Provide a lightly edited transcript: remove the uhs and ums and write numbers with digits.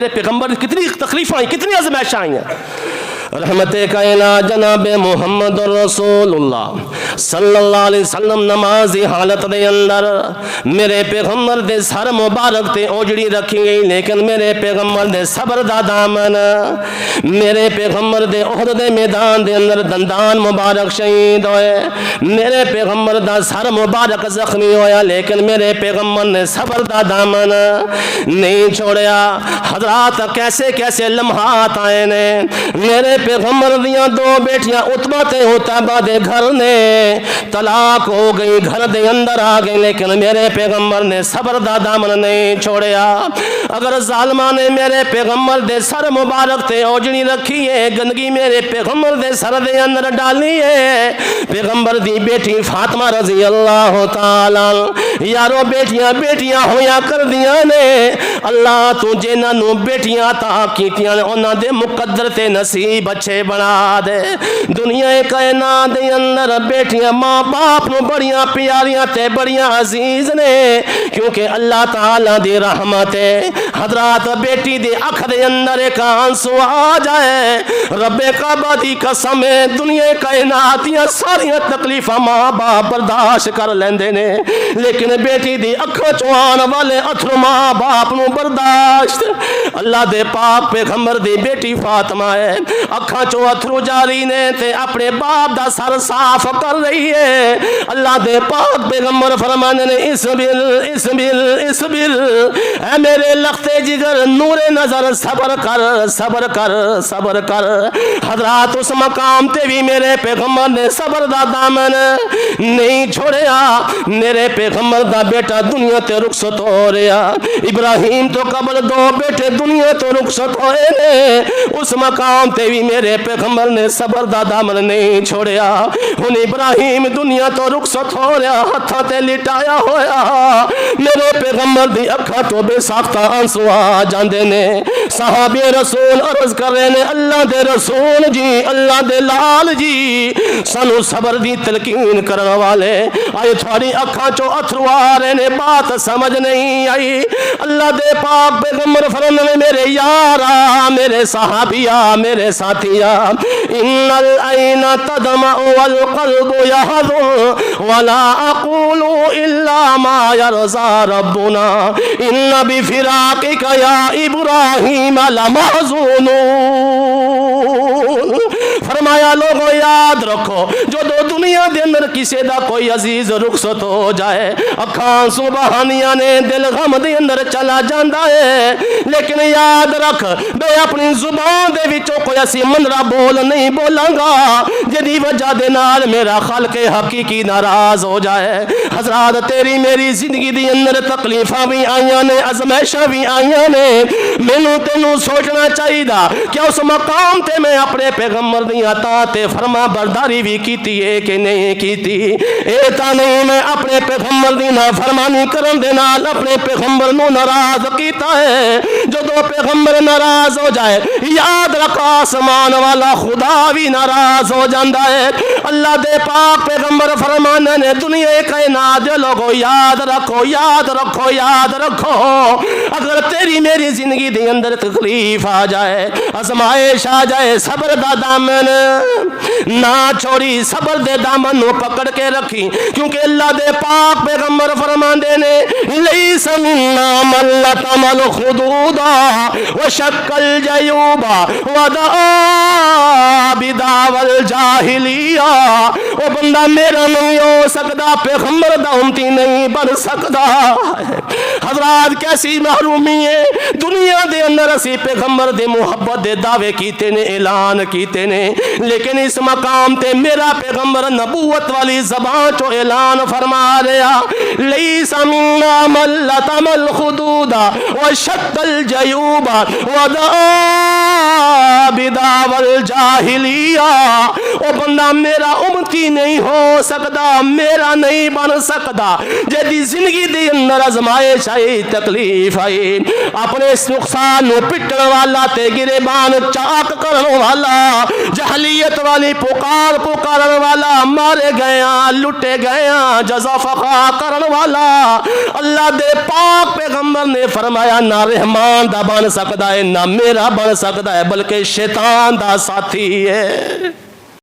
پیغمبر کتنی تکلیفیں آئیں، کتنی آزمائشیں آئیں ہیں۔ رحمت کائنات جناب محمد رسول اللہ صلی اللہ علیہ وسلم نمازی حالت دے اندر میرے پیغمبر دے سر مبارک تے اوجڑی رکھی گئی، لیکن میرے پیغمبر دے صبر دا دامن، میرے پیغمبر دے احد دے میدان دے اندر دندان مبارک شہید ہوئے، میرے پیغمبر دا سر مبارک زخمی ہویا، لیکن میرے پیغمبر نے صبر دا دامن نہیں چھوڑیا۔ حضرات کیسے کیسے لمحات آئے نے، میرے پیغمبر دیاں دو بیٹیاں عتبہ تے عتبہ دے گھر نے طلاق ہو گئی، گھر دے اندر آ گئی، لیکن میرے پیغمبر نے صبر دا دامن نہیں چھوڑیا۔ اگر ظالمہ نے میرے پیغمبر دے سر مبارک تے اوجڑی رکھی ہے، گندگی میرے پیغمبر دے سر دے اندر ڈالی ہے، پیغمبر دی بیٹی فاطمہ رضی اللہ تعالی، یارو بیٹیاں بیٹیاں ہویا کر دیا نے، اللہ تو جنہاں نو بیٹیاں عطا کیتیاں نے انہاں دے مقدر تے نصیب اچھے بنا دے۔ دنیا کائنات دے اندر بیٹیاں ماں باپ نو بڑیاں پیاریاں تے بڑیاں عزیز نے، کیونکہ اللہ تعالیٰ دی رحمت ہے۔ حضرات بیٹی دے اکھ دے اندر ایک آنسو آ جائے، رب کعبہ دی قسم ہے، دنیا کائنات دیاں ساریاں تکلیفاں ماں باپ برداشت کر لیندے نے، لیکن بیٹی دی اکھاں چوں آن والے اتھرو ماں باپ نو برداشت۔ اللہ دے پاک پیغمبر دی بیٹی فاطمہ ہے، اکھاں چوں اتھرو جاری نے تے اپنے باپ دا سر صاف کر رہی ہے۔ اللہ دے پاک پیغمبر فرمانے نے اسبر اسبر اسبر، اے میرے لختے جگر نور نظر صبر کر صبر کر صبر کر۔ حضرات اس مقام تے بھی میرے پیغمبر نے صبر دا دامن نہیں چھوڑیا۔ میرے پیغمبر دا بیٹا دنیا تے رخصت ہو رہا، ابراہیم تو قبل دو بیٹے دنیا تو رخصت ہوئے نے، اس مقام تے بھی میرے پیغمبر نے صبر دا دامن نہیں چھوڑیا۔ ہن ابراہیم دنیا تو رخصت ہو رہا، ہتھاں تے لٹایا ہویا، میرے پیغمبر دی اکھاں تو بے ساختہ آنسو آ جاندے نے۔ صحابی رسول عرض کر رہے نے، اللہ دے رسول جی، اللہ دے لال جی، سانو صبر دی تلقین کرن والے، آئے تھوڑی اکھاں چو اتھرو آ رہے نے، بات سمجھ نہیں آئی۔ اللہ دے پاک پیغمبر فرمانے میرے یارا، میرے صحابیہ، میرے ساتھیہ، ان العین تدمع والقلب یحزن ولا اقول الا ما یرضی ربنا ان بفراقک یا ابراہیم لمحزونون۔ فرمایا لوگوں یاد رکھو، جو دو دنیا دے اندر کسی دا کوئی عزیز رخصت ہو جائے، اکھاں سبحانیاں نے دل غم دے اندر چلا جاندا ہے، لیکن یاد رکھ میں اپنی زبان دے وچوں کوئی ایسی منرا بول نہیں بولاں گا جدی وجہ دے نال میرا خالق حقیقی ناراض ہو جائے۔ حضرات تیری میری زندگی دی اندر تکلیفاں بھی آئیاں نے، ازمائشاں بھی آئیاں نے، مینوں تینوں سوچنا چاہیے کہ اس مقام تے میں اپنے پیغمبر دی اطاعت فرما برداری بھی کیتی ہے کہ نہیں کیتی۔ اے تا نہیں میں اپنے پیغمبر دی نافرمانی کرن دے نال اپنے پیغمبر نو ناراض کیتا ہے۔ جدو پیغمبر ناراض ہو جائے، یاد رکھ آسمان والا خدا بھی ناراض ہو جاندہ ہے۔ اللہ دے پاک پیغمبر فرمانے نے، دنیا کائنات دے لوگو یاد رکھو یاد رکھو یاد رکھو، اگر تیری میری زندگی دے اندر تکلیف آ جائے، آزمائش آ جائے، صبر دا دامن نہ چھوڑی، صبر دے دامن نو پکڑ کے رکھی، کیونکہ اللہ دے پاک پیغمبر فرماندے نے، لیس منا من لطم الخدود وشق الجیوب ودعا بدعوی الجاہلیہ۔ وہ بندہ میرا نہیں ہو سکتا، پیغمبر دا امتی نہیں بن سکتا۔ حضرات کیسی محرومی ہے، دنیا دے اندر اسی پیغمبر دے محبت دے دعوے کیتے نے، اعلان کیتے نے، لیکن اس مقام تے میرا پیغمبر نبوت والی زبان چو اعلان فرما رہا، لیس منا من لطم الخدود وشق الجیوب ودعا بدعوی الجاہلیہ، او بندہ میرا امتی نہیں ہو سکتا، میرا نہیں بن سکتا جدی زندگی دی اندر ازمائش آئی، تکلیف آئی، اپنے اس نقصان نو پٹن والا تے گریبان چاک کرن والا، جہلیت والی پکارن والا، مارے گیا لٹے گیا جزا فقا کرن والا، اللہ دے پاک پیغمبر نے فرمایا نہ رحمان دا بن سکتا ہے نہ میرا بن سکتا ہے، بلکہ شیطان دا ساتھی ہے۔